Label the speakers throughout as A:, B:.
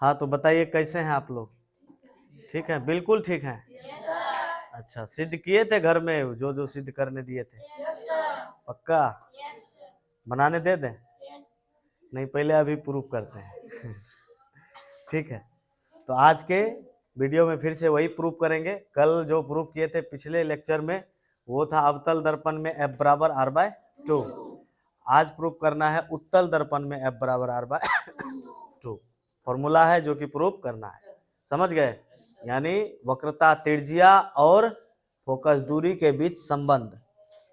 A: हाँ तो बताइए कैसे हैं आप लोग? ठीक है, बिल्कुल ठीक है। अच्छा, सिद्ध किए थे घर में जो जो सिद्ध करने दिए थे? पक्का? बनाने दे दें? नहीं, पहले अभी प्रूफ करते हैं। ठीक है, तो आज के वीडियो में फिर से वही प्रूफ करेंगे। कल जो प्रूफ किए थे पिछले लेक्चर में वो था अवतल दर्पण में F बराबर R/2। आज प्रूफ करना है उत्तल दर्पण में F बराबर R/2। फॉर्मूला है जो कि प्रूफ करना है, समझ गए? यानी वक्रता त्रिज्या और फोकस दूरी के बीच संबंध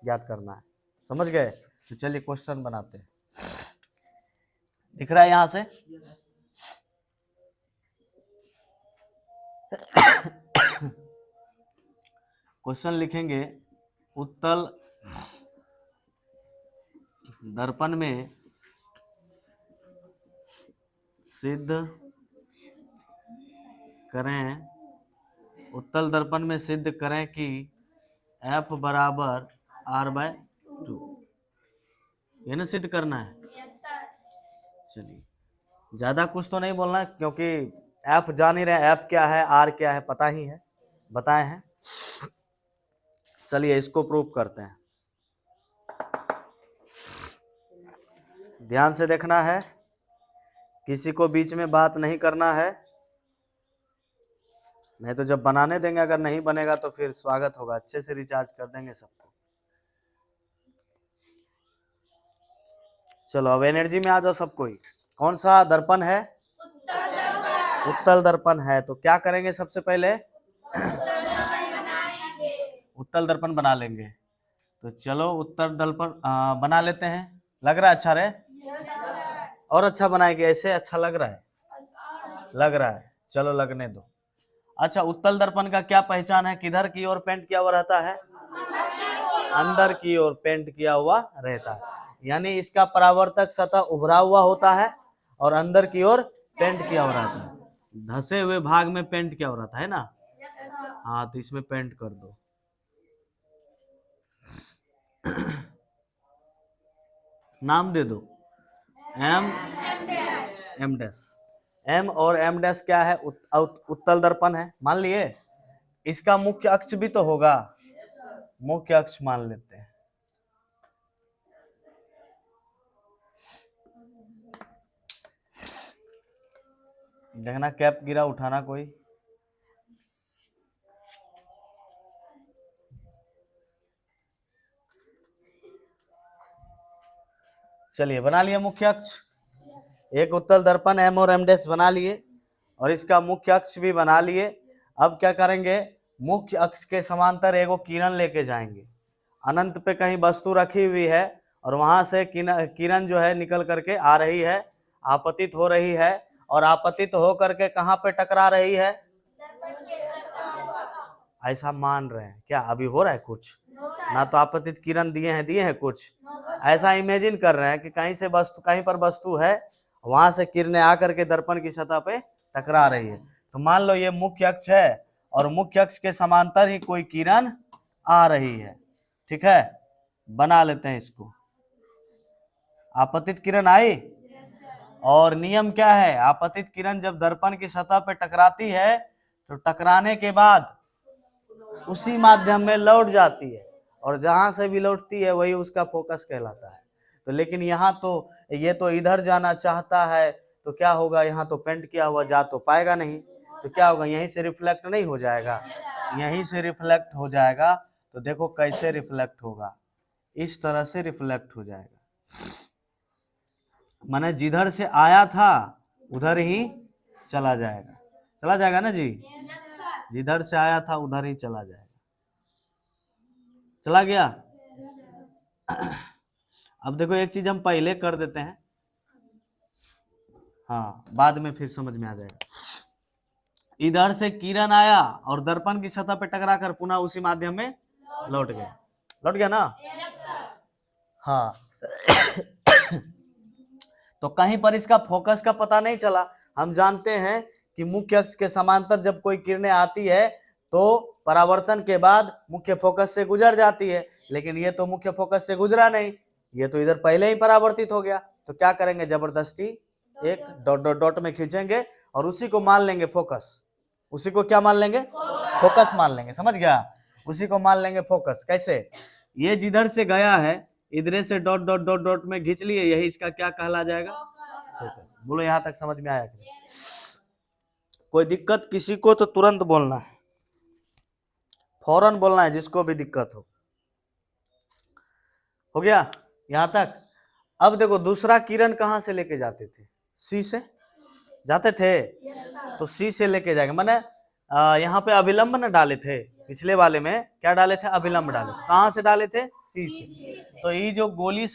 A: ज्ञात करना है, समझ गए? तो चलिए क्वेश्चन बनाते हैं। दिख रहा है यहां से? क्वेश्चन लिखेंगे उत्तल दर्पण में सिद्ध करें, उत्तल दर्पण में सिद्ध करें कि F बराबर R/2। ये ना सिद्ध करना है? चलिए, ज्यादा कुछ तो नहीं बोलना क्योंकि F जान ही रहे, F क्या है R क्या है पता ही है, बताए हैं। चलिए इसको प्रूफ करते हैं। ध्यान से देखना है, किसी को बीच में बात नहीं करना है, नहीं तो जब बनाने देंगे अगर नहीं बनेगा तो फिर स्वागत होगा, अच्छे से रिचार्ज कर देंगे सबको। चलो अब एनर्जी में आ जाओ सब कोई। कौन सा दर्पण है? उत्तल दर्पण है। तो क्या करेंगे सबसे पहले? उत्तल दर्पण बना लेंगे। तो चलो उत्तल दर्पण बना लेते हैं। लग रहा है अच्छा रे? और अच्छा बनाएंगे, ऐसे अच्छा लग रहा है? लग रहा है, चलो लगने दो। अच्छा, उत्तल दर्पण का क्या पहचान है? किधर की ओर पेंट किया हुआ रहता है? अंदर की ओर पेंट किया हुआ रहता है, यानी इसका परावर्तक सतह उभरा हुआ होता है और अंदर की ओर पेंट किया हुआ रहता है। धसे हुए भाग में पेंट किया हुआ रहता है ना? हाँ, तो इसमें पेंट कर दो। नाम दे दो M डैश। M और M डैश क्या है? उत्तल दर्पण है, मान लिए। इसका मुख्य अक्ष भी तो होगा, मुख्य अक्ष मान लेते हैं। देखना कैप गिरा, उठाना कोई। चलिए बना लिया मुख्य अक्ष। एक उत्तल दर्पण M और M डैश बना लिए और इसका मुख्य अक्ष भी बना लिए। अब क्या करेंगे? मुख्य अक्ष के समांतर एगो किरण लेके जाएंगे। अनंत पे कहीं वस्तु रखी हुई है और वहां से किरण जो है निकल करके आ रही है, आपतित हो रही है, और आपतित हो करके कहां पे टकरा रही है? ऐसा मान रहे हैं क्या? अभी हो रहा है कुछ ना? तो आपतित किरण दिए हैं कुछ, ऐसा इमेजिन कर रहे हैं कि कहीं से वस्तु, कहीं पर वस्तु है, वहां से किरणें आकर के दर्पण की सतह पे टकरा रही है। तो मान लो ये मुख्य अक्ष है और मुख्य अक्ष के समांतर ही कोई किरण आ रही है, ठीक है? बना लेते हैं इसको। आपतित किरण आई और नियम क्या है? आपतित किरण जब दर्पण की सतह पे टकराती है तो टकराने के बाद उसी माध्यम में लौट जाती है और जहां से भी लौटती है वही उसका फोकस कहलाता है। तो लेकिन यहाँ तो ये तो इधर जाना चाहता है, तो क्या होगा? यहाँ तो पेंट किया हुआ, जा तो पाएगा नहीं, तो क्या होगा? यहीं से रिफ्लेक्ट नहीं हो जाएगा? यहीं से रिफ्लेक्ट हो जाएगा। तो देखो कैसे रिफ्लेक्ट होगा, इस तरह से रिफ्लेक्ट हो जाएगा। माने जिधर से आया था उधर ही चला जाएगा ना जी? जिधर से आया था उधर ही चला जाएगा। चला गया? अब देखो एक चीज हम पहले कर देते हैं, हाँ बाद में फिर समझ में आ जाएगा। इधर से किरण आया और दर्पण की सतह पे टकरा कर पुनः उसी माध्यम में लौट गया ना? हाँ। तो कहीं पर इसका फोकस का पता नहीं चला। हम जानते हैं कि मुख्य अक्ष के समांतर जब कोई किरणें आती है तो परावर्तन के बाद मुख्य फोकस से गुजर जाती है, लेकिन ये तो मुख्य फोकस से गुजरा नहीं, ये तो इधर पहले ही परावर्तित हो गया। तो क्या करेंगे? जबरदस्ती एक डॉट डॉट डॉट में खींचेंगे और उसी को मान लेंगे फोकस। उसी को क्या मान लेंगे? फोकस मान लेंगे। समझ गया? उसी को मान लेंगे फोकस। कैसे? ये जिधर से गया है इधर से डॉट डॉट डॉट डॉट में खींच लिए, यही इसका क्या कहला जाएगा? फोकस। बोलो यहां तक समझ में आया कि नहीं? कोई दिक्कत किसी को तो तुरंत बोलना है, फौरन बोलना है जिसको भी दिक्कत हो गया यहां तक? अब देखो दूसरा किरण कहां से लेके जाते थे? सी से जाते थे। तो सी से लेके जाएंगे, माने यहाँ पे अभिलंब न डाले थे, पिछले वाले में क्या डाले थे? अभिलंब डाले थे। कहां से डाले थे? सी से। तो ये जो गोली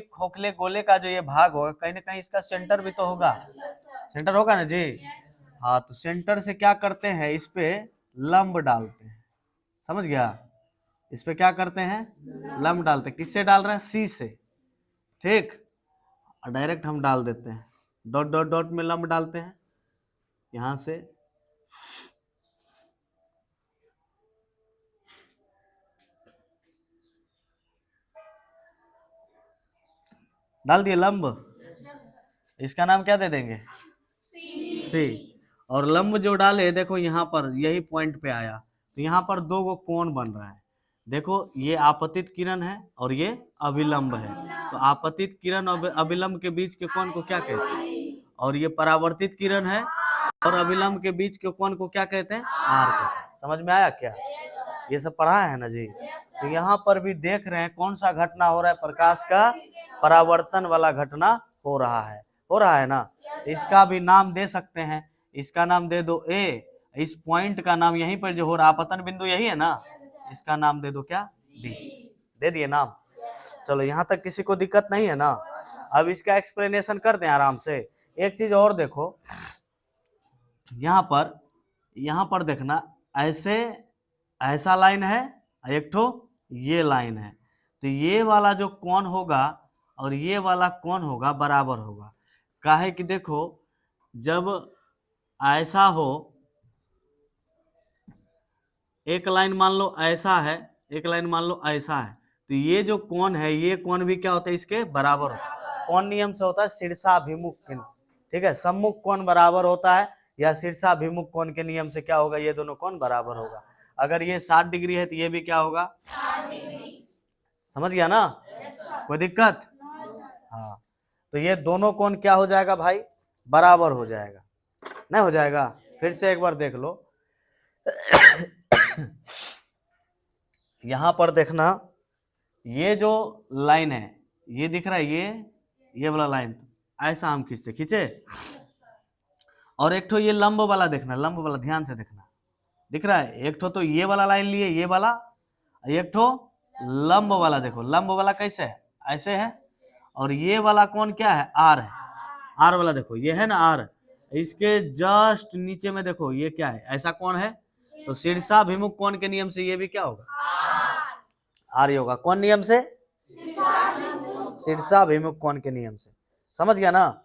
A: खोखले गोले का जो ये भाग होगा, कहीं ना कहीं इसका सेंटर भी तो होगा। सेंटर होगा ना जी? हाँ, तो सेंटर से क्या करते हैं? इस पे लंब डालते हैं। समझ गया? इस पे क्या करते हैं? लंब डालते हैं। किससे डाल रहे हैं? सी से। ठीक, और डायरेक्ट हम डाल देते हैं, डॉट डॉट डॉट में लंब डालते हैं यहां से। डाल दिए लंब। इसका नाम क्या दे देंगे? सी। और लंब जो डाले, देखो यहाँ पर यही पॉइंट पे आया, तो यहाँ पर दो गो कोण बन रहा है। देखो ये आपतित किरण है और ये अभिलंब है। तो आपतित किरण और अभिलंब के बीच के कोण को क्या कहते हैं? और ये परावर्तित किरण है और अभिलंब के बीच के कोण को क्या कहते हैं? आर कहते हैं। समझ में आया क्या? ये सब पढ़ा है ना जी? तो यहाँ पर भी देख रहे हैं कौन सा घटना हो रहा है? प्रकाश का परावर्तन वाला घटना हो रहा है। हो रहा है ना? इसका भी नाम दे सकते हैं। इसका नाम दे दो ए। इस पॉइंट का नाम यहीं पर जो हो रहा, आपतन बिंदु यही है ना, इसका नाम दे दो क्या? डी। दे दिए नाम। चलो यहाँ तक किसी को दिक्कत नहीं है ना? अब इसका एक्सप्लेनेशन कर दें आराम से। एक चीज और देखो, यहाँ पर देखना, ऐसे ऐसा लाइन है, एक ठो ये लाइन है। तो ये वाला जो कोण होगा और ये वाला कोण होगा बराबर होगा। काहे कि देखो जब ऐसा हो, एक लाइन मान लो ऐसा है, एक लाइन मान लो ऐसा है, तो ये जो कोण है ये कोण भी क्या होता है? इसके बराबर होता है। कौन नियम से होता है? शीर्षाभिमुख के। ठीक है, सम्मुख कोण बराबर होता है या शीर्षाभिमुख कोण के नियम से क्या होगा? ये दोनों कोण बराबर होगा। अगर ये 60 डिग्री है तो ये भी क्या होगा? 60 डिग्री। समझ गया ना? कोई दिक्कत? हाँ, तो ये दोनों कोण क्या हो जाएगा भाई? बराबर हो जाएगा। नहीं हो जाएगा? फिर से एक बार देख लो। यहां पर देखना, ये जो लाइन है ये दिख रहा है, ये वाला लाइन ऐसा हम खींचे, और एक ठो ये लंब वाला देखना, लंब वाला ध्यान से देखना, दिख रहा है? एक ठो तो ये वाला लाइन लिए, ये वाला, एक ठो लंब वाला। देखो लंब वाला कैसे है? ऐसे है। और ये वाला कौन क्या है? आर है। आर वाला देखो ये है ना आर, इसके जस्ट नीचे में देखो ये क्या है? ऐसा कौन है? तो शीर्षाभिमुख कोण के नियम से ये भी क्या होगा? आर ही होगा। कौन नियम से? शीर्षाभिमुख कोण के नियम से। समझ गया ना?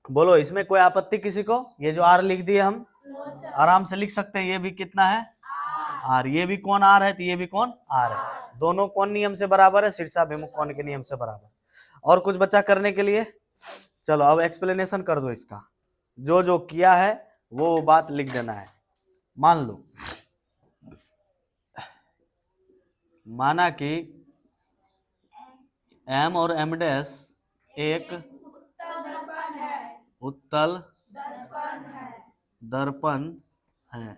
A: बोलो इसमें कोई आपत्ति किसी को? ये जो आर लिख दिए हम आराम से लिख सकते हैं, ये भी कितना है? आर। ये भी कौन आर है तो ये भी कौन आर है। दोनों कौन नियम से बराबर है? शीर्षाभिमुख कोण के नियम से बराबर। और कुछ बचा करने के लिए? चलो अब एक्सप्लेनेशन कर दो इसका। जो जो किया है वो बात लिख देना है। मान लो, माना कि एम और एम डैश एक उत्तल दर्पण है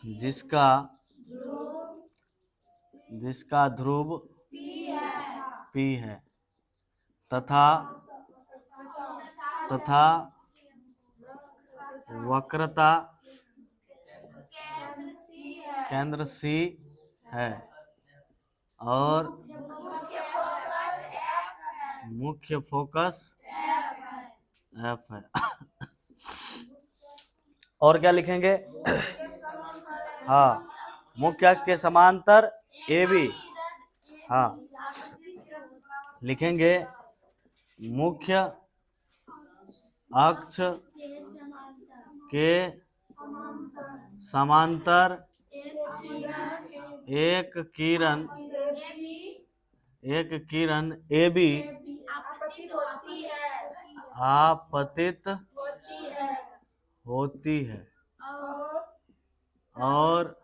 A: जिसका ध्रुव P है तथा वक्रता केंद्र C है और मुख्य फोकस F है। और क्या लिखेंगे? हाँ, मुख्य अक्ष के समांतर AB। हाँ, लिखेंगे मुख्य अक्ष के समांतर एक किरण AB आपतित होती है और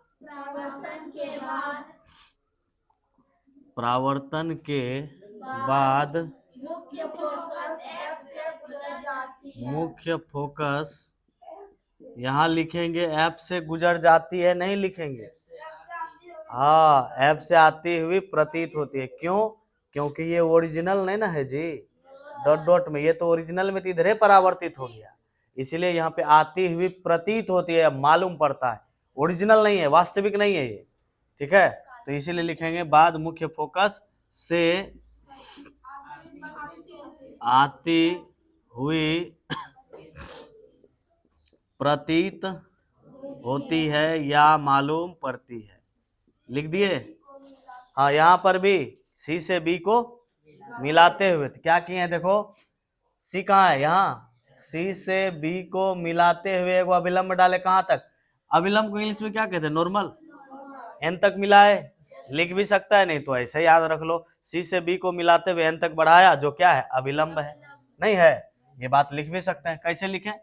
A: परावर्तन के बाद मुख्य फोकस यहाँ लिखेंगे ऐप से गुजर जाती है, नहीं लिखेंगे। हाँ, ऐप से आती हुई प्रतीत होती है। क्यों? क्योंकि ये ओरिजिनल नहीं ना है जी, डॉट डॉट में, ये तो ओरिजिनल में तो इधर परावर्तित हो गया, इसीलिए यहाँ पे आती हुई प्रतीत होती है, मालूम पड़ता है, ओरिजिनल नहीं है, वास्तविक नहीं है ये। ठीक है, तो इसीलिए लिखेंगे बाद मुख्य फोकस से आती हुई प्रतीत होती है या मालूम पड़ती है। लिख दिए? हाँ, यहाँ पर भी सी से बी को मिलाते हुए, तो क्या किए हैं देखो, सी कहाँ है, यहाँ सी से बी को मिलाते हुए एगो अविलंब डाले, कहाँ तक? अविलंब को इंग्लिश में क्या कहते हैं? नॉर्मल। एन तक मिलाए, लिख भी सकता है, नहीं तो ऐसे याद रख लो, सी से बी को मिलाते हुए एन तक बढ़ाया, जो क्या है? अविलंब है। नहीं है, ये बात लिख भी सकते हैं। कैसे लिखें?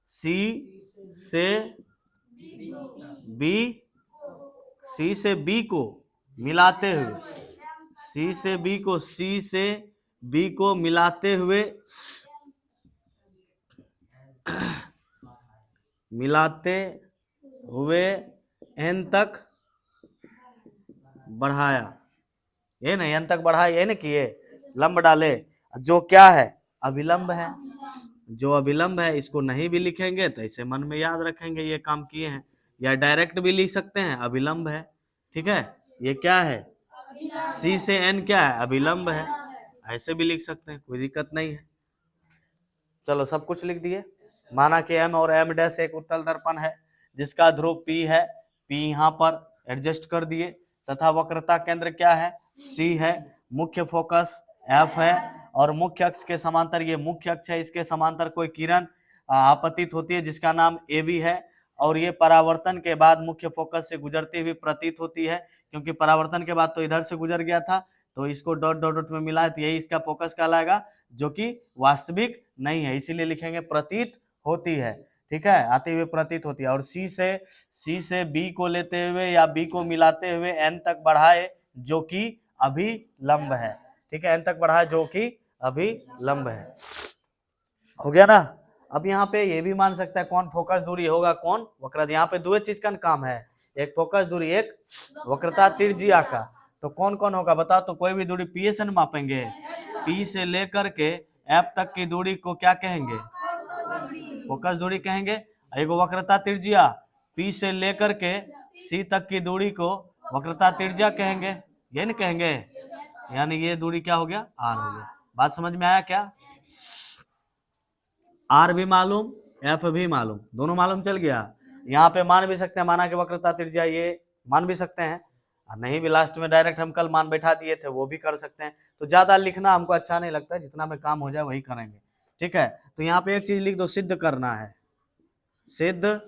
A: सी से बी, सी से बी को मिलाते हुए, सी से बी को, सी से बी को मिलाते हुए, मिलाते हुए एन तक बढ़ाया, ये नहीं एन तक बढ़ाया, ये नहीं किए, लंब डाले, जो क्या है? अविलंब है। जो अविलंब है इसको नहीं भी लिखेंगे तो ऐसे मन में याद रखेंगे, ये काम किए हैं, या डायरेक्ट भी लिख सकते हैं, अविलंब है। ठीक है, ये क्या है? सी से एन क्या है? अविलंब है। ऐसे भी लिख सकते हैं, कोई दिक्कत नहीं है। चलो, सब कुछ लिख दिए। माना कि एम और एम डैश एक उत्तल दर्पण है जिसका ध्रुव पी है, पी यहाँ पर एडजस्ट कर दिए, तथा वक्रता केंद्र क्या है? सी है, मुख्य फोकस एफ है, और मुख्य अक्ष के समांतर, ये मुख्य अक्ष है, इसके समांतर कोई किरण आपतित होती है जिसका नाम ए बी है, और ये परावर्तन के बाद मुख्य फोकस से गुजरती हुई प्रतीत होती है, क्योंकि परावर्तन के बाद तो इधर से गुजर गया था, तो इसको डॉट डॉट डॉट में मिला है, तो यही इसका फोकस कहलाएगा, जो कि वास्तविक नहीं है, इसीलिए लिखेंगे प्रतीत होती है। ठीक है, आते हुए प्रतीत होती है। और सी से बी को लेते हुए या बी को मिलाते हुए एन तक बढ़ाए, जो कि अभी लंब है। ठीक है, एन तक बढ़ाए जो कि अभी लंब है। हो गया ना? अब यहाँ पे ये भी मान सकता है कौन फोकस दूरी होगा, कौन वक्रता। यहाँ पे दो चीज का काम है, एक फोकस दूरी, एक वक्रता त्रिज्या का। तो कौन कौन होगा बताओ? तो कोई भी दूरी पी से मापेंगे, पी से लेकर के एफ तक की दूरी को क्या कहेंगे? फोकस दूरी कहेंगे। एगो वक्रता त्रिज्या, पी से लेकर के सी तक की दूरी को वक्रता त्रिज्या कहेंगे, ये नहीं कहेंगे? यानी ये दूरी क्या हो गया? आर हो गया। बात समझ में आया क्या? आर भी मालूम, एफ भी मालूम, दोनों मालूम चल गया। यहाँ पे मान भी सकते हैं, माना कि वक्रता त्रिज्या, ये मान भी सकते हैं, नहीं भी लास्ट में डायरेक्ट हम कल मान बैठा दिए थे, वो भी कर सकते हैं। तो ज्यादा लिखना हमको अच्छा नहीं लगता, जितना में काम हो जाए वही करेंगे। ठीक है, तो यहाँ पे एक चीज लिख दो, सिद्ध करना है, सिद्ध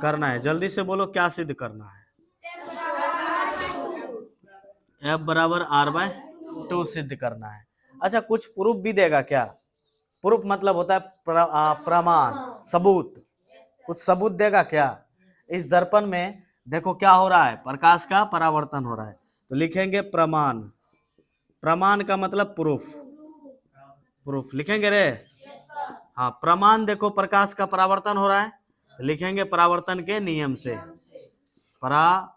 A: करना है। जल्दी से बोलो, क्या सिद्ध करना है? एफ बराबर आर बाय 2 सिद्ध करना है। अच्छा, कुछ प्रूफ भी देगा क्या? प्रूफ मतलब होता है प्रमाण, सबूत। कुछ सबूत देगा क्या? इस दर्पण में देखो क्या हो रहा है, प्रकाश का परावर्तन हो रहा है, तो लिखेंगे प्रमाण। प्रमाण का मतलब प्रूफ, प्रूफ लिखेंगे रे। हाँ, प्रमाण देखो प्रकाश का परावर्तन हो रहा है, तो लिखेंगे परावर्तन के नियम से, परावर्तन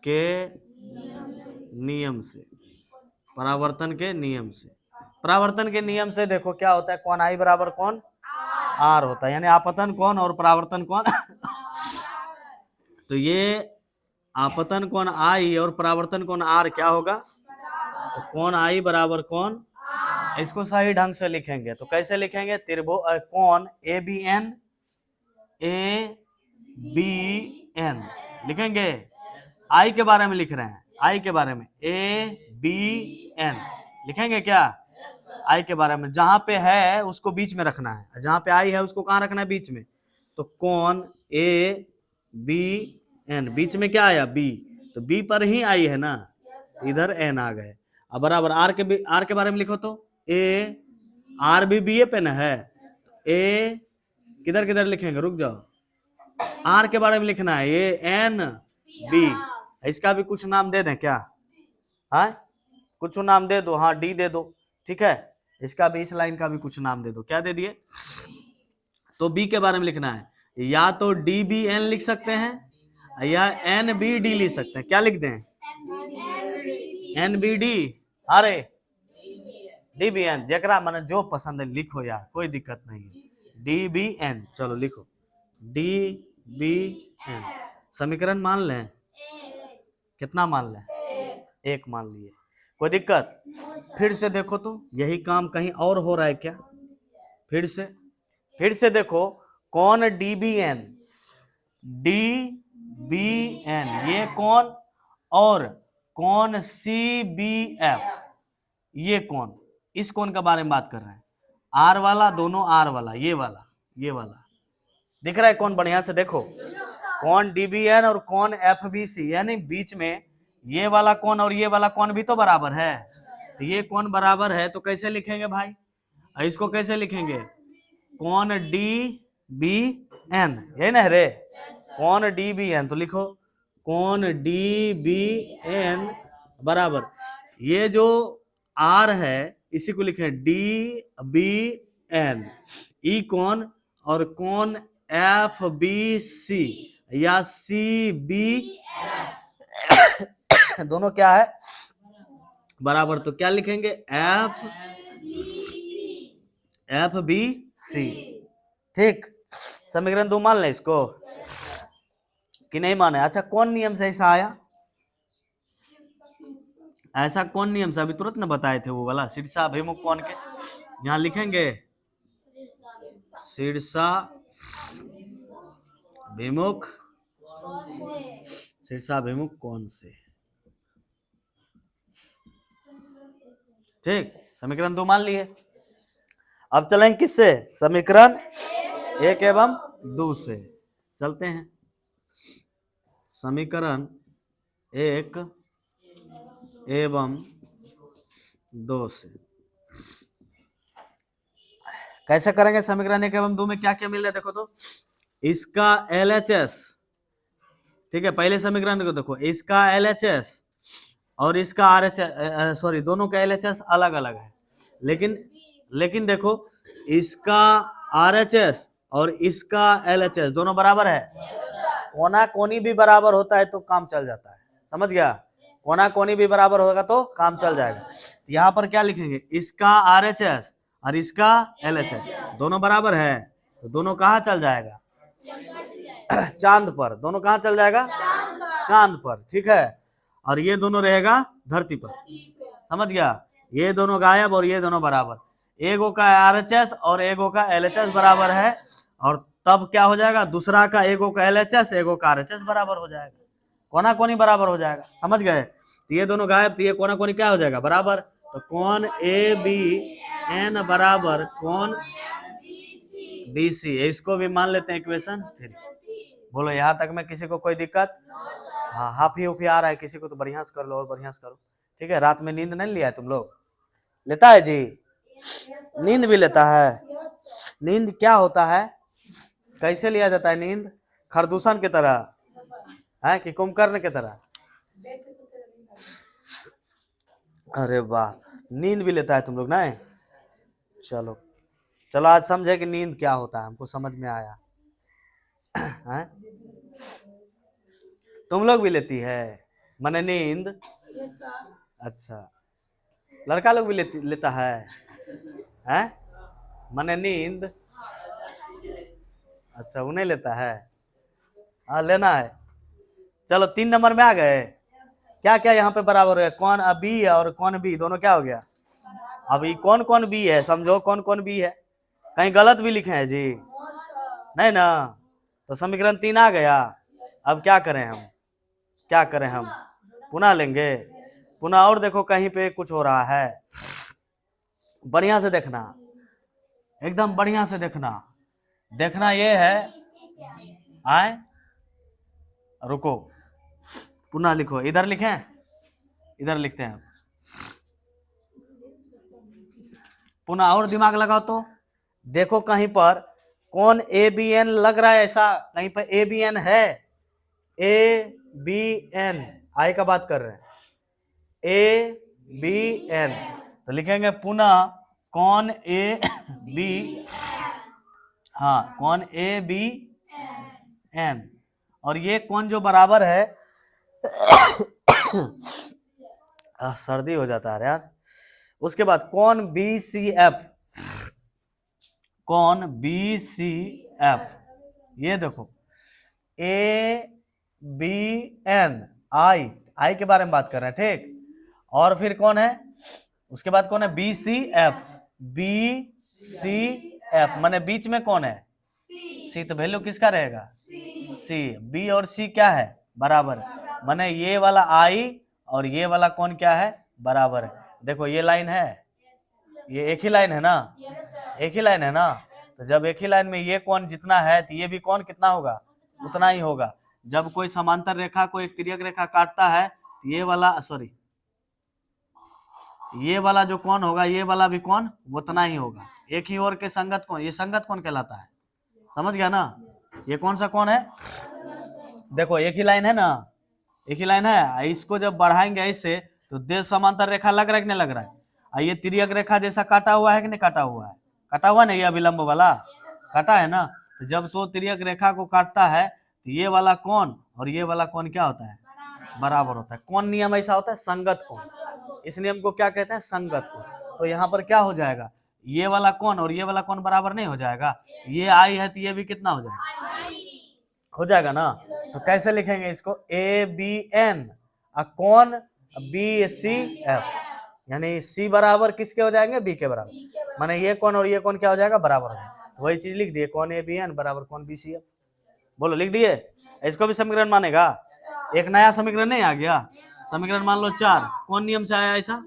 A: के नियम से, परावर्तन के नियम से। परावर्तन के नियम से देखो क्या होता है, कौन आई बराबर कौन आर होता है, यानी आपतन कौन और परावर्तन कौन तो ये आपतन कौन आई और परावर्तन कौन आर क्या होगा? तो कौन आई बराबर कौन, इसको सही ढंग से लिखेंगे तो कैसे लिखेंगे? कौन A B N, A B N लिखेंगे। आई के बारे में लिख रहे हैं, आई के बारे में ए बी एन लिखेंगे क्या? आई के बारे में, जहां पे है उसको बीच में रखना है, जहां पे आई है उसको कहां रखना है? बीच में। तो कौन ए बी एन, बीच में क्या आया? बी, तो बी पर ही आई है ना, इधर एन आ गए। अब बराबर आर के बारे में लिखो तो ए, आर भी बी ए पे ना है, ए किधर किधर लिखेंगे, रुक जाओ, आर के बारे में लिखना है, ए एन बी, इसका भी कुछ नाम दे दें क्या, हाँ कुछ नाम दे दो, हाँ डी दे दो, ठीक है, इसका भी, इस लाइन का भी कुछ नाम दे दो, क्या दे दिए, तो बी के बारे में लिखना है, या तो डी बी एन लिख सकते हैं या एन बी डी लिख सकते हैं, क्या लिख दें, एन बी डी, अरे डी बी एन, जरा मन जो पसंद है लिखो यार, कोई दिक्कत नहीं है, डी बी एन, चलो लिखो डी बी एन, समीकरण मान लें, कितना मान लें, एक मान लिए, कोई दिक्कत, फिर से देखो तो यही काम कहीं और हो रहा है क्या, फिर से देखो, कौन D B N, D B N, ये कौन, और कौन सी बी एफ, ये कौन, इस कौन का बारे में बात कर रहे हैं, आर वाला, दोनों आर वाला, ये वाला दिख रहा है कौन, बढ़िया से देखो, कौन डी बी एन और कौन एफ बी सी, यानी बीच में ये वाला कौन और ये वाला कौन भी तो बराबर है, तो ये कौन बराबर है, तो कैसे लिखेंगे भाई, इसको कैसे लिखेंगे, कौन डी बी एन, यही ना रे, कौन डी बी एन, तो लिखो कौन डी बी एन बराबर, ये जो आर है इसी को लिखें डी बी एन, ई कौन और कौन एफ बी सी या सी बी दोनों क्या है बराबर, तो क्या लिखेंगे, एफ बी सी, ठीक, समीकरण 2 मान लें इसको कि नहीं माने, अच्छा कौन नियम से ऐसा आया, ऐसा कौन नियम से, अभी तुरंत ना बताए थे वो वाला, शीर्षा अभिमुख कौन के, यहां लिखेंगे शीर्षा अभिमुख, शीर्षा अभिमुख कौन से, ठीक, समीकरण 2 मान लिए, अब चलेंगे किससे, समीकरण 1 एवं 2 से, चलते हैं, समीकरण 1 एवं 2 से कैसे करेंगे, समीकरण 1 एवं 2 में क्या क्या मिल रहा है, देखो तो, इसका LHS, ठीक है, पहले समीकरण को देखो, इसका LHS और इसका RHS, सॉरी दोनों का LHS अलग अलग है, लेकिन देखो इसका RHS और इसका LHS दोनों बराबर है, कोना कोनी भी बराबर होता है तो काम चल जाता है, समझ गया, कोना कोनी भी बराबर होगा तो काम चल जाएगा, यहाँ पर क्या लिखेंगे, इसका RHS और इसका LHS दोनों बराबर है, तो दोनों कहाँ चल जाएगा, चांद पर, दोनों कहाँ चल जाएगा, चांद पर, ठीक है, और ये दोनों रहेगा धरती पर, समझ गया, ये दोनों गायब और ये दोनों बराबर, एगो का RHS और एगो का LHS बराबर है, और तब क्या हो जाएगा, दूसरा का एगो का LHS एगो का RHS बराबर हो जाएगा, कोना कोनी बराबर हो जाएगा, समझ गए, तो ये दोनों गायब, तो ये कोना कोनी क्या हो जाएगा, बराबर, तो कौन ए बी एन बराबर कौन बी सी, इसको भी मान लेते हैं इक्वेशन 3, बोलो यहाँ तक में किसी को कोई दिक्कत, हाँ हाफी उफी आ रहा है किसी को तो बढ़िया से कर लो और बढ़िया से करो, ठीक है, रात में नींद नहीं लिया है तुम लोग, लेता है जी, नींद भी लेता है, नींद क्या होता है, कैसे लिया जाता है नींद, खरदूषण की तरह है कि कुंभकर्ण की तरह, अरे वाह, नींद भी लेता है तुम लोग ना, चलो चलो आज समझे कि नींद क्या होता है, हमको समझ में आया है? तुम लोग भी लेती है मने नींद, अच्छा लड़का लोग भी लेता है हैं, मने नींद, अच्छा वो नहीं लेता है, हाँ लेना है, चलो 3 नंबर में आ गए, क्या क्या यहाँ पे बराबर है, कौन बी और कौन बी दोनों क्या हो गया, अभी कौन कौन बी है, समझो कौन कौन बी है, कहीं गलत भी लिखे हैं जी, नहीं ना, तो समीकरण 3 आ गया, अब क्या करें हम, पुनः लेंगे, पुनः, और देखो कहीं पे कुछ हो रहा है, बढ़िया से देखना, एकदम बढ़िया से देखना ये है, आए रुको, पुनः लिखो, इधर लिखें, इधर लिखते हैं, पुनः और दिमाग लगाओ तो देखो कहीं पर कौन ए बी एन लग रहा है, ऐसा कहीं पर ए बी एन है? ए बी एन, आई का बात कर रहे हैं, ए बी एन, तो लिखेंगे पुनः कौन ए बी, हाँ कौन ए बी एन, और ये कौन जो बराबर है सर्दी हो जाता है यार। उसके बाद कौन बी सी एफ, कौन बी सी एफ, ये देखो ए बी एन, आई, आई के बारे में बात कर रहे हैं, ठीक। और फिर कौन है उसके बाद, कौन है B C F, B C F माने बीच में कौन है, सी, तो वैल्यू किसका रहेगा, सी। बी और सी क्या है, बराबर, माने ये वाला आई और ये वाला कौन क्या है, बराबर है। देखो ये लाइन है, ये एक ही लाइन है ना, एक ही लाइन है ना, तो जब एक ही लाइन में ये कौन जितना है तो ये भी कौन कितना होगा, उतना ही होगा। जब कोई समांतर रेखा को एक तिर्यक रेखा काटता है तो ये वाला, सॉरी, ये वाला जो कौन होगा ये वाला भी कौन उतना ही होगा। एक ही ओर के संगत कौन, ये संगत कौन कहलाता है, समझ गया ना। ये कौन सा कौन है, देखो एक ही लाइन है ना, एक ही लाइन है, इसको जब बढ़ाएंगे इससे तो देश समांतर रेखा लग रहा है कि नहीं लग रहा है, ये तिर्यक रेखा जैसा काटा हुआ है कि नहीं काटा हुआ है, काटा हुआ नहीं, ये अभिलंब वाला काटा है ना। तो जब तो तिर्यक रेखा को काटता है तो ये वाला कौन और ये वाला कौन क्या होता है, बराबर होता है। कौन नियम ऐसा होता है, संगत कौन, इस नियम को क्या कहते हैं, संगत कौन। तो यहाँ पर क्या हो जाएगा, ये वाला कौन और ये वाला कौन बराबर नहीं हो जाएगा, ये आई है तो ये भी कितना हो जाएगा, हो जाएगा ना। तो कैसे लिखेंगे इसको, ए बी एन कौन बी सी एफ, यानी सी बराबर किसके हो जाएंगे, बी के बराबर, माने ये कौन और ये कौन क्या हो जाएगा, बराबर हो जाएगा। तो वही चीज लिख दिए, कौन ए बी एन बराबर कौन बी सी एफ, बोलो लिख दिए। इसको भी समीकरण मानेगा, एक नया समीकरण नहीं आ गया, समीकरण मान लो 4, कौन नियम से आया ऐसा,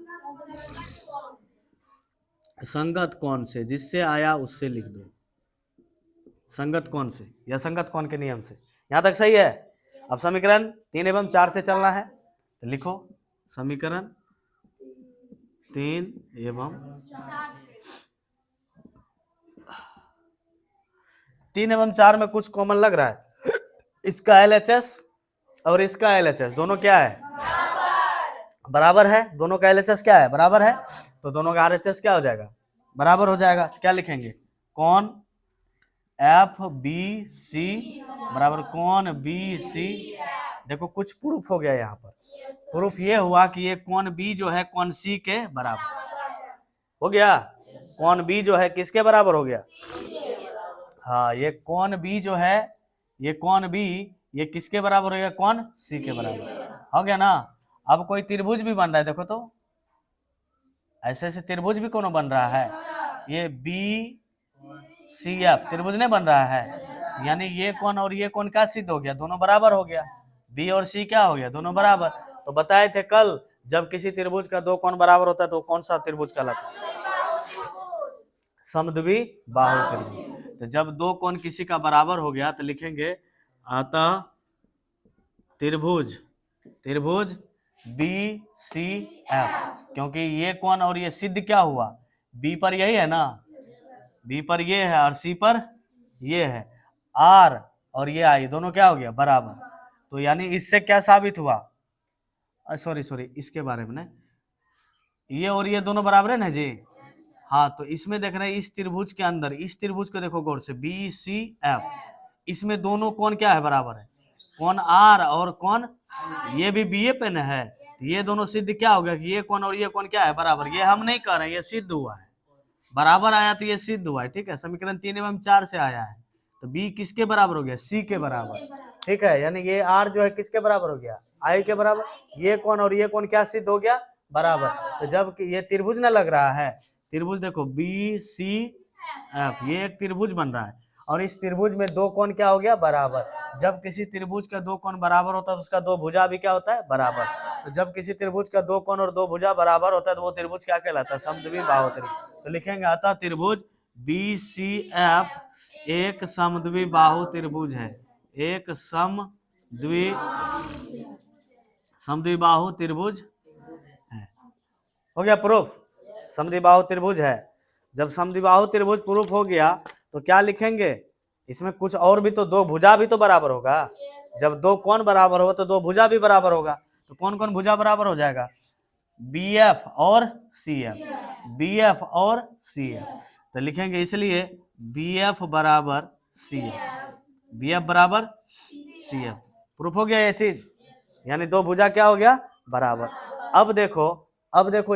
A: संगत कौन से, जिससे आया उससे लिख दो, संगत कौन से या संगत कौन के नियम से। यहां तक सही है। अब समीकरण 3 एवं 4 से चलना है, तो लिखो समीकरण 3 एवं 4 में कुछ कॉमन लग रहा है, इसका LHS और इसका LHS दोनों क्या है, बराबर है, दोनों का LHS क्या है, बराबर है, तो दोनों का RHS क्या हो जाएगा, बराबर हो जाएगा। क्या लिखेंगे, कौन एफ बी सी बराबर कौन बी सी, देखो कुछ प्रूफ हो गया यहाँ पर, प्रूफ ये हुआ कि ये कौन बी जो है कौन सी के बराबर हो गया, कौन बी जो है किसके बराबर हो गया, हाँ ये कौन बी जो है, ये कौन बी ये किसके बराबर हो गया, कौन सी के बराबर हो गया ना। अब कोई त्रिभुज भी बन रहा है, देखो तो ऐसे ऐसे त्रिभुज भी कौन बन रहा है, ये बी सी एफ त्रिभुज नहीं बन रहा है, यानी ये कौन और ये कौन क्या सिद्ध हो गया, दोनों बराबर हो गया, बी और सी क्या हो गया, दोनों बराबर। तो बताए थे कल, जब किसी त्रिभुज का दो कोण बराबर होता है तो कौन सा त्रिभुज कहलाता है, समद्वि बाहु त्रिभुज। तो जब दो कोण किसी का बराबर हो गया तो लिखेंगे अतः त्रिभुज, त्रिभुज बी सी एफ, क्योंकि ये कोण और ये सिद्ध क्या हुआ, बी पर यही है ना, बी पर ये है और सी पर ये है, आर और ये आई दोनों क्या हो गया, बराबर। तो यानी इससे क्या साबित हुआ, सॉरी इसके बारे में ना, ये और ये दोनों बराबर है ना जी, हाँ। तो इसमें देख रहे हैं इस त्रिभुज के अंदर, इस त्रिभुज को देखो गौर से, बी सी एफ, इसमें दोनों कौन क्या है, बराबर है, कौन आर और कौन ये भी बी ए पे न है, तो ये दोनों सिद्ध क्या हो गया कि ये कौन और ये कौन क्या है, बराबर। ये हम नहीं कह रहे, ये सिद्ध हुआ है, बराबर आया तो ये सिद्ध हुआ है, ठीक है। समीकरण 3 एवं 4 से आया है, तो बी किसके बराबर हो गया, सी के बराबर, ठीक है। यानी ये आर जो है किसके बराबर हो गया, आई के बराबर, ये कौन और ये कौन क्या सिद्ध हो गया, बराबर। तो जब ये त्रिभुज न लग रहा है, त्रिभुज देखो बी सी एफ, ये एक त्रिभुज बन रहा है और इस त्रिभुज में दो कोण क्या हो गया, बराबर। जब किसी त्रिभुज का दो कोण बराबर होता है तो उसका दो भुजा भी क्या होता है, बराबर। तो जब किसी त्रिभुज का दो कोण और दो भुजा बराबर होता है तो वो त्रिभुज क्या कहलाता है, समद्वि बाहु त्रिभुज। तो लिखेंगे अतः त्रिभुज बी सी एफ एक समद्वि बाहु त्रिभुज है, एक समद्वि बाहु त्रिभुज है। हो गया प्रूफ, समद्वि बाहु त्रिभुज है। जब समद्विबाहु त्रिभुज प्रूफ हो गया तो क्या लिखेंगे, इसमें कुछ और भी तो, दो भुजा भी तो बराबर होगा। जब दो कोण बराबर होगा तो दो भुजा भी बराबर होगा। तो कौन कौन भुजा बराबर हो जाएगा, BF और CF, BF और CF। तो लिखेंगे इसलिए BF बराबर CF, BF बराबर CF। प्रूफ हो गया ये चीज, यानी दो भुजा क्या हो गया, बराबर। अब देखो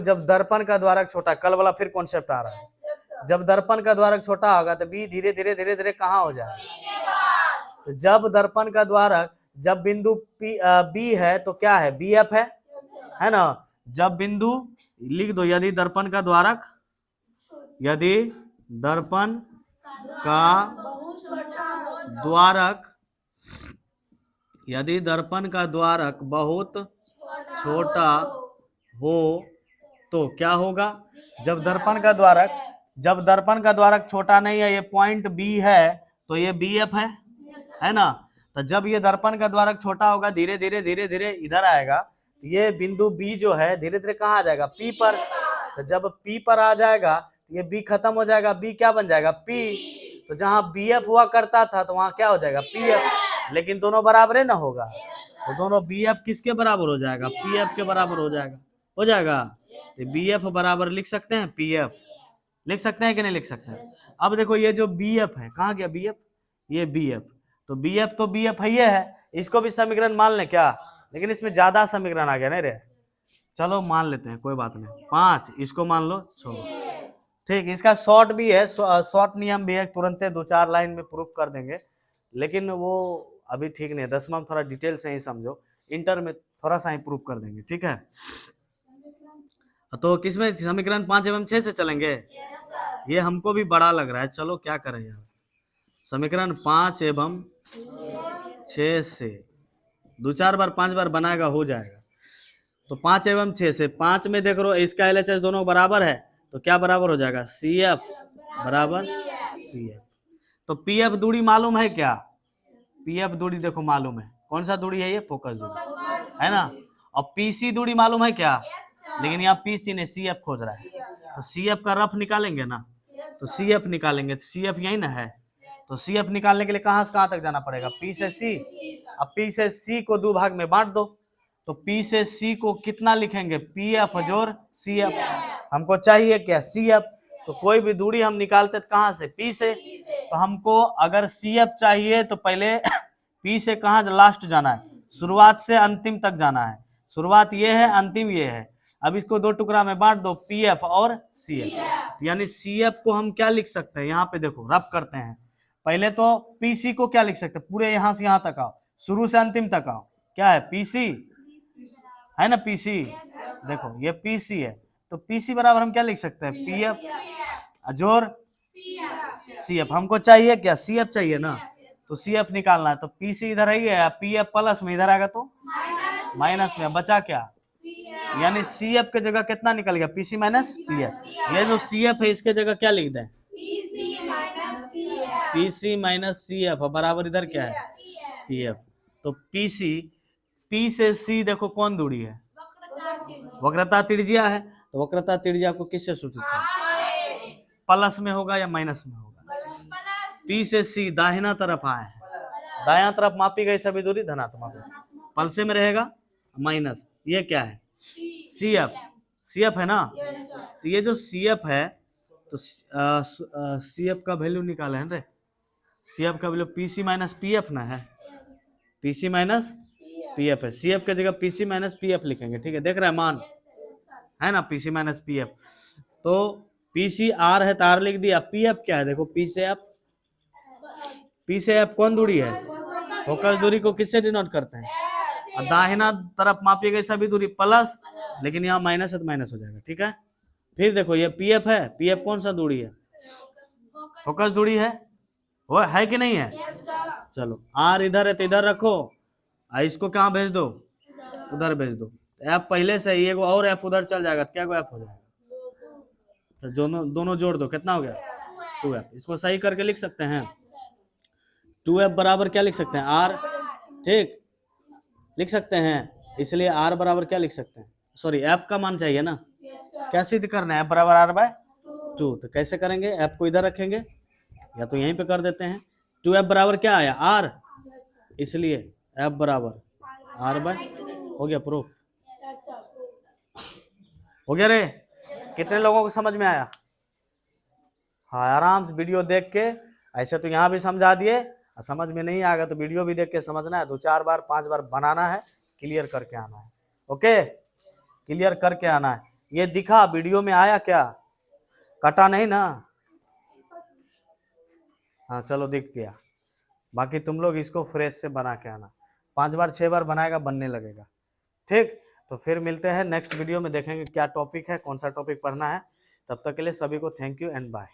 A: जब दर्पण का द्वारक छोटा, कल वाला फिर कॉन्सेप्ट आ रहा है, जब दर्पण का द्वारक छोटा होगा तो B धीरे धीरे धीरे धीरे कहाँ हो जाएगा। तो जब दर्पण का द्वारक, जब बिंदु B है तो क्या है, BF है ना। जब बिंदु लिख दो, यदि दर्पण का द्वारक, यदि दर्पण का द्वारक, यदि दर्पण का द्वारक बहुत छोटा हो तो क्या होगा, जब दर्पण का द्वारक छोटा नहीं है, ये पॉइंट B है तो ये BF है ना। तो जब ये दर्पण का द्वारक छोटा होगा, धीरे धीरे धीरे धीरे इधर आएगा, ये बिंदु B जो है धीरे धीरे कहाँ आ जाएगा, P पर। तो जब P पर आ जाएगा तो ये B खत्म हो जाएगा, B क्या बन जाएगा, P। तो जहां BF हुआ करता था तो वहां क्या हो जाएगा, PF। लेकिन दोनों बराबर ना होगा, तो दोनों BF किसके बराबर हो जाएगा, PF के बराबर हो जाएगा। तो BF बराबर लिख सकते हैं PF, लिख सकते हैं कि नहीं लिख सकते हैं। अब देखो ये जो BF है, कहाँ गया BF, ये BF, तो BF है, ये है, इसको भी समीकरण मान लें क्या, लेकिन इसमें ज्यादा समीकरण आ गया नहीं रे, चलो मान लेते हैं, कोई बात नहीं, 5 इसको मान लो, छोड़ो, ठीक। इसका शॉर्ट भी है, शॉर्ट नियम भी है, तुरंत 2-4 लाइन में प्रूफ कर देंगे, लेकिन वो अभी ठीक नहीं है, 10वां में थोड़ा डिटेल से ही समझो, इंटर में थोड़ा सा ही प्रूफ कर देंगे, ठीक है। तो किसमें, समीकरण 5 एवं 6 से चलेंगे, ये हमको भी बड़ा लग रहा है, चलो क्या करें यार, समीकरण 5 एवं 6 से 2-4 बार 5 बार बनाएगा, हो जाएगा। तो 5 एवं 6 से, 5 में देख लो इसका LHS दोनों बराबर है, तो क्या बराबर हो जाएगा, CF बराबर PF। तो PF दूरी मालूम है क्या, PF दूरी देखो मालूम है, कौन सा दूरी है, ये फोकस दूरी है ना। और PC दूरी मालूम है क्या, लेकिन यहाँ PC ने CF खोज रहा है, तो CF का रफ निकालेंगे ना, तो CF निकालेंगे, तो CF यही ना है, तो CF निकालने के लिए कहां से कहां तक जाना पड़ेगा, P से C। अब P से C को 2 भाग में बांट दो, तो P से C को कितना लिखेंगे, PF जोड़ CF, हमको चाहिए क्या, CF। तो कोई भी दूरी हम निकालते कहां से, P से, तो हमको अगर CF चाहिए तो पहले P से कहां लास्ट जाना है, शुरुआत से अंतिम तक जाना है, शुरुआत ये है, अंतिम ये है। अब इसको 2 टुकड़ा में बांट दो, PF और CF, यानी CF को हम क्या लिख सकते हैं, यहाँ पे देखो रफ करते हैं, पहले तो PC को क्या लिख सकते हैं, पूरे यहां से यहां तक आओ, शुरू से अंतिम तक आओ, क्या है, PC है ना, PC, देखो ये PC है, तो PC बराबर हम क्या लिख सकते हैं, PF जोड़ CF। हमको चाहिए क्या, CF चाहिए ना, तो CF निकालना है, तो PC इधर है, PF प्लस में इधर आएगा तो माइनस में, बचा क्या, यानी CF के जगह कितना निकल गया, PC माइनस PF। ये जो CF है इसके जगह क्या लिख दें, PC माइनस CF बराबर इधर क्या है, PF। तो P से C देखो कौन दूरी है, वक्रता त्रिज्या है, तो वक्रता त्रिज्या को किससे सूचित करें, प्लस में होगा या माइनस में होगा, P से C दाहिना तरफ आए हैं, दायां तरफ मापी गई सभी दूरी धनात्मक, पलसे में रहेगा माइनस, ये क्या है, CF है ना। तो ये जो CF है, तो CF का वैल्यू निकाले हैं रे, CF का वैल्यू PC माइनस PF ना है, PC माइनस PF है, CF के जगह PC माइनस PF लिखेंगे, ठीक है, देख रहे हैं मान है ना, PC माइनस PF। तो PC R है तो R लिख दिया, PF क्या है देखो, P से F कौन दूरी है, फोकस दूरी को किससे डिनोट करते हैं, और दाहिना तरफ मापी गई सभी दूरी प्लस, लेकिन यहाँ माइनस है तो माइनस हो जाएगा, ठीक है। फिर देखो ये PF है, PF कौन सा दूरी है, फोकस दूरी है, वो है कि नहीं है, चलो R इधर है तो इधर रखो, इसको कहाँ भेज दो, उधर भेज दो, F पहले से ही, और F उधर चल जाएगा तो क्या F हो जाएगा, तो दोनों जोड़ दो, कितना हो गया 2F। इसको सही करके लिख सकते हैं, 2F बराबर क्या लिख सकते हैं, R, ठीक लिख सकते हैं, इसलिए R बराबर क्या लिख सकते हैं, सॉरी F का मान चाहिए ना, क्या सिद्ध करना है, F बराबर R बाय 2। तो कैसे करेंगे? f को इधर रखेंगे या तो यहीं पे कर देते हैं। 2f बराबर क्या आया? r, इसलिए f बराबर r/2 हो गया। प्रूफ हो गया रे? कितने लोगों को समझ में आया? हाँ, आराम से वीडियो देख के, ऐसे तो यहाँ भी समझा दिए, समझ में नहीं आएगा तो वीडियो भी देख के समझना है, 2-4 बार 5 बार बनाना है, क्लियर करके आना है। ओके, क्लियर करके आना है। ये दिखा वीडियो में आया क्या? कटा नहीं ना? हाँ चलो, दिख गया। बाकी तुम लोग इसको फ्रेश से बना के आना, 5 बार 6 बार बनाएगा, बनने लगेगा। ठीक, तो फिर मिलते हैं नेक्स्ट वीडियो में, देखेंगे क्या टॉपिक है, कौन सा टॉपिक पढ़ना है। तब तक के लिए सभी को थैंक यू एंड बाय।